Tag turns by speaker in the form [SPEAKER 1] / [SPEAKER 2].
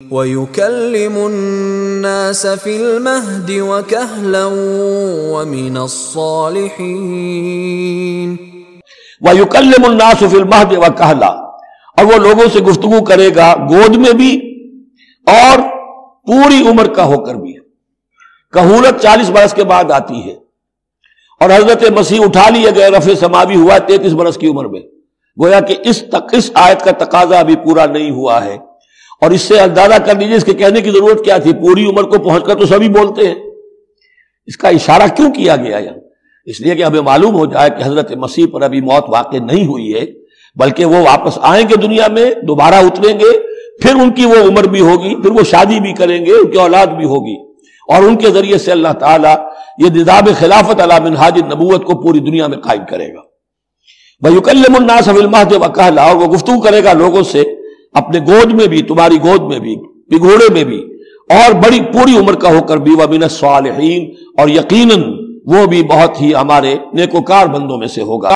[SPEAKER 1] وَيُكَلِّمُ النَّاسَ فِي الْمَهْدِ وَكَهْلًا وَمِنَ الصَّالِحِينَ
[SPEAKER 2] وَيُكَلِّمُ النَّاسُ فِي الْمَهْدِ وَكَهْلًا، اور وہ لوگوں سے گفتگو کرے گا گود میں بھی اور پوری عمر کا ہو کر بھی۔ کہولت 40 برس کے بعد آتی ہے، اور حضرت مسیح اٹھا لیے گئے، رفع سماوی ہوا 33 برس کی عمر میں۔ گویا کہ اس آیت کا تقاضا ابھی پورا نہیں ہوا ہے، اور اس سے اندازہ کر لیجیے اس کے کہنے کی ضرورت کیا تھی۔ پوری عمر کو پہنچ کر تو سبھی بولتے ہیں، اس کا اشارہ کیوں کیا گیا یہاں؟ اس لیے کہ ہمیں معلوم ہو جائے کہ حضرت مسیح پر ابھی موت واقع نہیں ہوئی ہے، بلکہ وہ واپس آئیں گے دنیا میں، دوبارہ اتریں گے، پھر ان کی وہ عمر بھی ہوگی، پھر وہ شادی بھی کریں گے، ان کی اولاد بھی ہوگی، اور ان کے ذریعے سے اللہ تعالیٰ یہ نظام خلافت علی منہاج النبوت کو پوری دنیا میں قائم کرے گا۔ وَيُكَلِّمُ النَّاسَ فِي الْمَهْدِ وَكَهْلًا، اور وہ گفتگو کرے گا لوگوں سے اپنے گود میں بھی، تمہاری گود میں بھی، پگھوڑے میں بھی، اور بڑی پوری عمر کا ہو کر بھی، وَمِنَ الصَّالِحِينَ، اور یقیناً وہ بھی بہت ہی ہمارے نیکوکار بندوں میں سے ہوگا۔